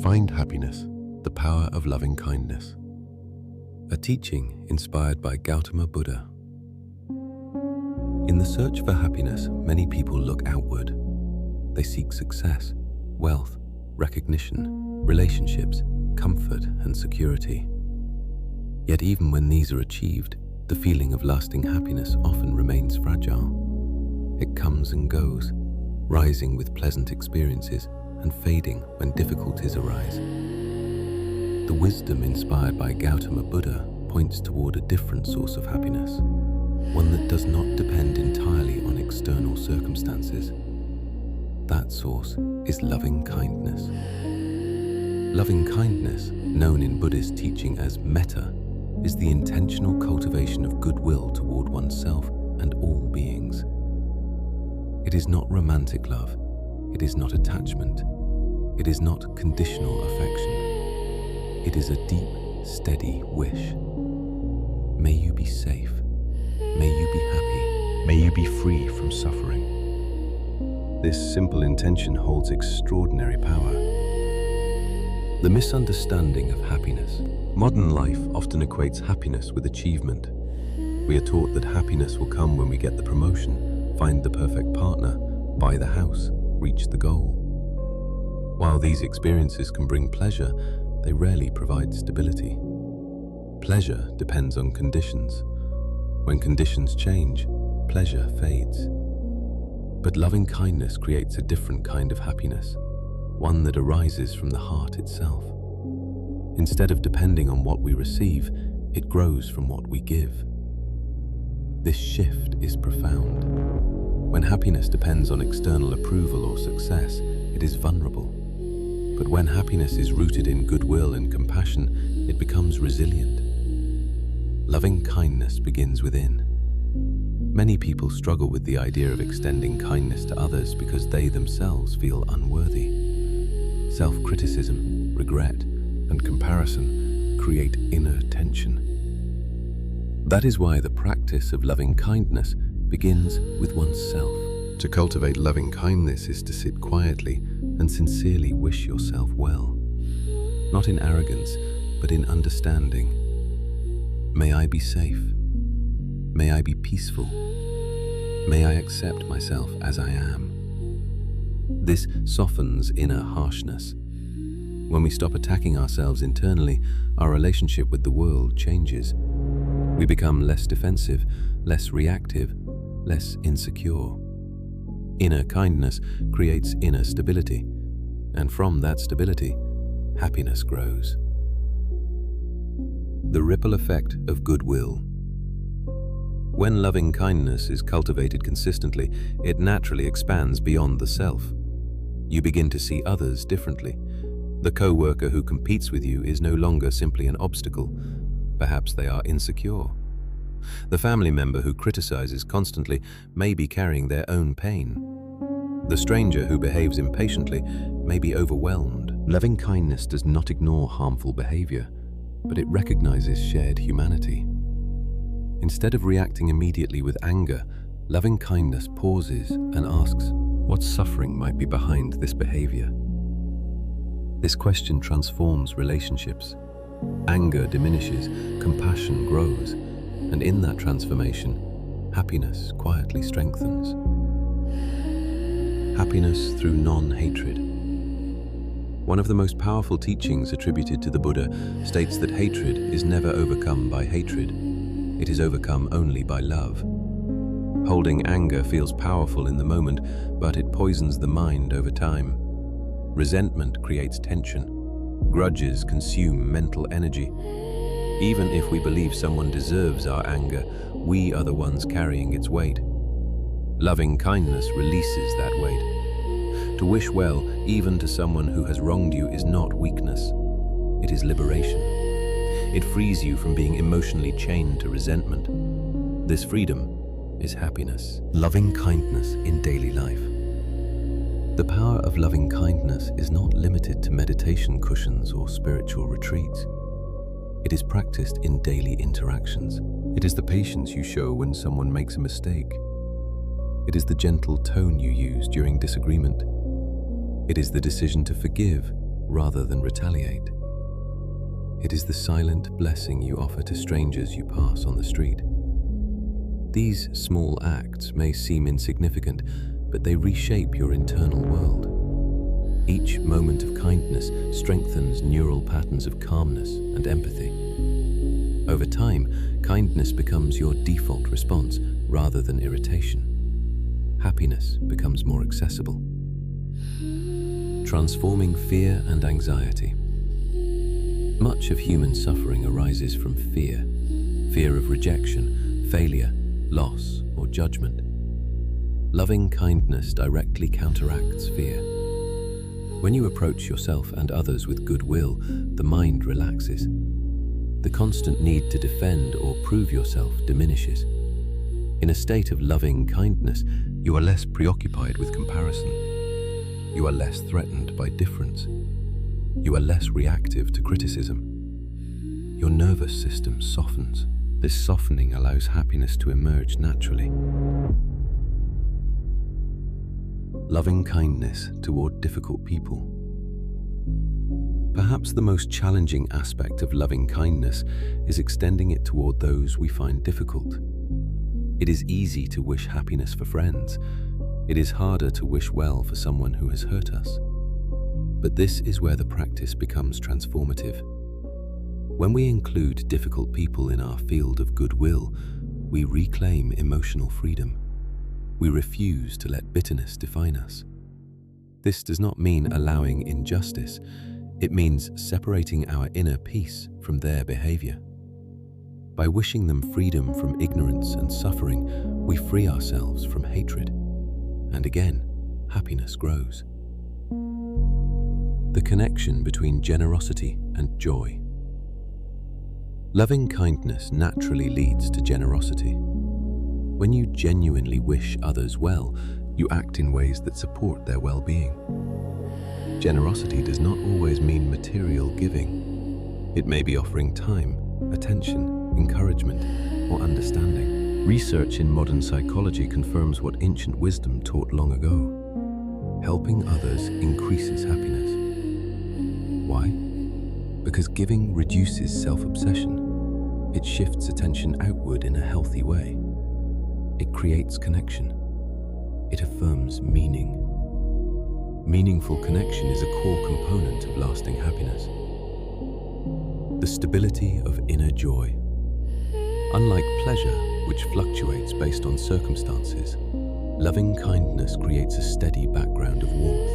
Find happiness, the power of loving kindness. A teaching inspired by Gautama Buddha. In the search for happiness, many people look outward. They seek success, wealth, recognition, relationships, comfort, and security. Yet even when these are achieved, the feeling of lasting happiness often remains fragile. It comes and goes, rising with pleasant experiences and fading when difficulties arise. The wisdom inspired by Gautama Buddha points toward a different source of happiness, one that does not depend entirely on external circumstances. That source is loving kindness. Loving kindness, known in Buddhist teaching as metta, is the intentional cultivation of goodwill toward oneself and all beings. It is not romantic love, it is not attachment, it is not conditional affection. It is a deep, steady wish. May you be safe, may you be happy, may you be free from suffering. This simple intention holds extraordinary power. The misunderstanding of happiness. Modern life often equates happiness with achievement. We are taught that happiness will come when we get the promotion, find the perfect partner, buy the house, reach the goal. While these experiences can bring pleasure, they rarely provide stability. Pleasure depends on conditions. When conditions change, pleasure fades. But loving kindness creates a different kind of happiness, one that arises from the heart itself. Instead of depending on what we receive, it grows from what we give. This shift is profound. When happiness depends on external approval or success, it is vulnerable. But when happiness is rooted in goodwill and compassion, it becomes resilient. Loving kindness begins within. Many people struggle with the idea of extending kindness to others because they themselves feel unworthy. Self-criticism, regret, and comparison create inner tension. That is why the practice of loving kindness begins with oneself. To cultivate loving kindness is to sit quietly and sincerely wish yourself well, not in arrogance, but in understanding. May I be safe. May I be peaceful. May I accept myself as I am. This softens inner harshness. When we stop attacking ourselves internally, our relationship with the world changes. We become less defensive, less reactive, less insecure. Inner kindness creates inner stability, and from that stability, happiness grows. The ripple effect of goodwill. When loving kindness is cultivated consistently, it naturally expands beyond the self. You begin to see others differently. The co-worker who competes with you is no longer simply an obstacle. Perhaps they are insecure. The family member who criticizes constantly may be carrying their own pain. The stranger who behaves impatiently may be overwhelmed. Loving kindness does not ignore harmful behavior, but it recognizes shared humanity. Instead of reacting immediately with anger, loving kindness pauses and asks, what suffering might be behind this behavior? This question transforms relationships. Anger diminishes, compassion grows, and in that transformation, happiness quietly strengthens. Happiness through non-hatred. One of the most powerful teachings attributed to the Buddha states that hatred is never overcome by hatred. It is overcome only by love. Holding anger feels powerful in the moment, but it poisons the mind over time. Resentment creates tension. Grudges consume mental energy. Even if we believe someone deserves our anger, we are the ones carrying its weight. Loving kindness releases that weight. To wish well, even to someone who has wronged you, is not weakness. It is liberation. It frees you from being emotionally chained to resentment. This freedom is happiness. Loving kindness in daily life. The power of loving kindness is not limited to meditation cushions or spiritual retreats. It is practiced in daily interactions. It is the patience you show when someone makes a mistake. It is the gentle tone you use during disagreement. It is the decision to forgive rather than retaliate. It is the silent blessing you offer to strangers you pass on the street. These small acts may seem insignificant, but they reshape your internal world. Each moment of kindness strengthens neural patterns of calmness and empathy. Over time, kindness becomes your default response rather than irritation. Happiness becomes more accessible. Transforming fear and anxiety. Much of human suffering arises from fear. Fear of rejection, failure, loss, or judgment. Loving kindness directly counteracts fear. When you approach yourself and others with goodwill, the mind relaxes. The constant need to defend or prove yourself diminishes. In a state of loving kindness, you are less preoccupied with comparison. You are less threatened by difference. You are less reactive to criticism. Your nervous system softens. This softening allows happiness to emerge naturally. Loving kindness toward difficult people. Perhaps the most challenging aspect of loving kindness is extending it toward those we find difficult. It is easy to wish happiness for friends. It is harder to wish well for someone who has hurt us. But this is where the practice becomes transformative. When we include difficult people in our field of goodwill, we reclaim emotional freedom. We refuse to let bitterness define us. This does not mean allowing injustice. It means separating our inner peace from their behavior. By wishing them freedom from ignorance and suffering, we free ourselves from hatred. And again, happiness grows. The connection between generosity and joy. Loving kindness naturally leads to generosity. When you genuinely wish others well, you act in ways that support their well-being. Generosity does not always mean material giving. It may be offering time, attention, encouragement, or understanding. Research in modern psychology confirms what ancient wisdom taught long ago. Helping others increases happiness. Why? Because giving reduces self-obsession. It shifts attention outward in a healthy way. It creates connection. It affirms meaning. Meaningful connection is a core component of lasting happiness. The stability of inner joy. Unlike pleasure, which fluctuates based on circumstances, loving kindness creates a steady background of warmth.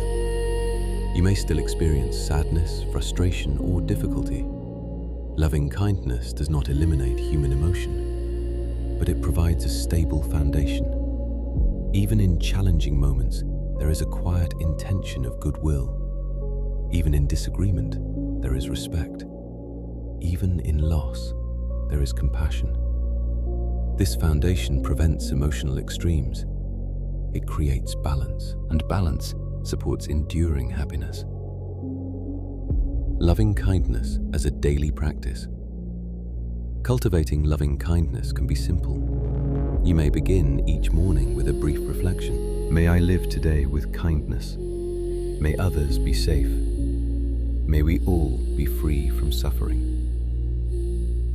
You may still experience sadness, frustration, or difficulty. Loving kindness does not eliminate human emotion, but it provides a stable foundation. Even in challenging moments, there is a quiet intention of goodwill. Even in disagreement, there is respect. Even in loss, there is compassion. This foundation prevents emotional extremes. It creates balance, and balance supports enduring happiness. Loving kindness as a daily practice. Cultivating loving kindness can be simple. You may begin each morning with a brief reflection. May I live today with kindness. May others be safe. May we all be free from suffering.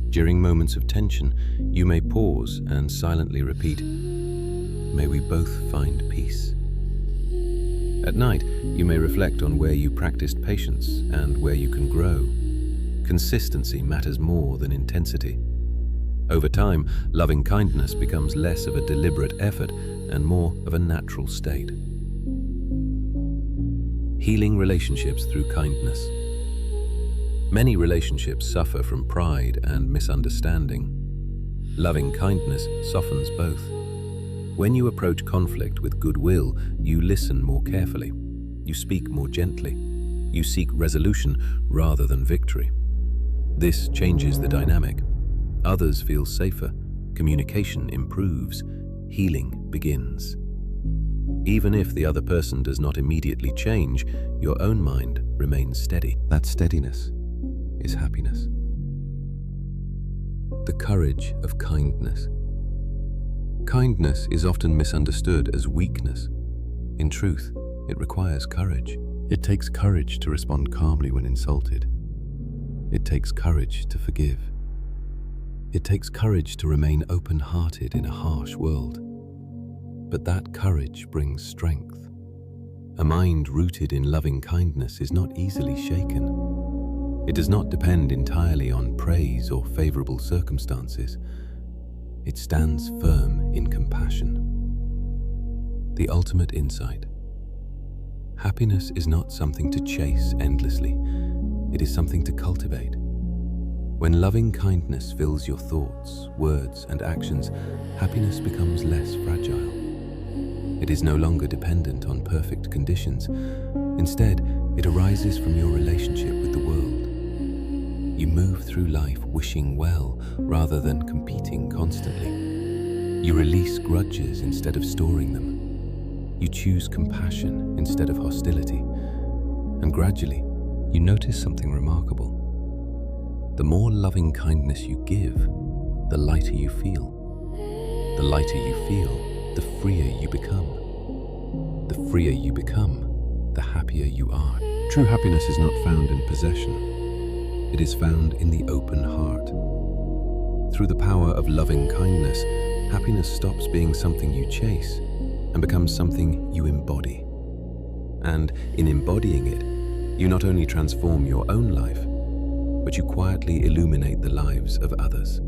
During moments of tension, you may pause and silently repeat, may we both find peace. At night, you may reflect on where you practiced patience and where you can grow. Consistency matters more than intensity. Over time, loving kindness becomes less of a deliberate effort and more of a natural state. Healing relationships through kindness. Many relationships suffer from pride and misunderstanding. Loving kindness softens both. When you approach conflict with goodwill, you listen more carefully. You speak more gently. You seek resolution rather than victory. This changes the dynamic. Others feel safer. Communication improves. Healing begins. Even if the other person does not immediately change, your own mind remains steady. That steadiness is happiness. The courage of kindness. Kindness is often misunderstood as weakness. In truth, it requires courage. It takes courage to respond calmly when insulted. It takes courage to forgive. It takes courage to remain open-hearted in a harsh world. But that courage brings strength. A mind rooted in loving kindness is not easily shaken. It does not depend entirely on praise or favorable circumstances. It stands firm in compassion. The ultimate insight. Happiness is not something to chase endlessly. It is something to cultivate. When loving kindness fills your thoughts, words, and actions, happiness becomes less fragile. It is no longer dependent on perfect conditions. Instead, it arises from your relationship with the world. You move through life wishing well rather than competing constantly. You release grudges instead of storing them. You choose compassion instead of hostility. And gradually, you notice something remarkable. The more loving kindness you give, the lighter you feel. The lighter you feel, the freer you become. The freer you become, the happier you are. True happiness is not found in possession. It is found in the open heart. Through the power of loving kindness, happiness stops being something you chase and becomes something you embody. And in embodying it, you not only transform your own life, but you quietly illuminate the lives of others.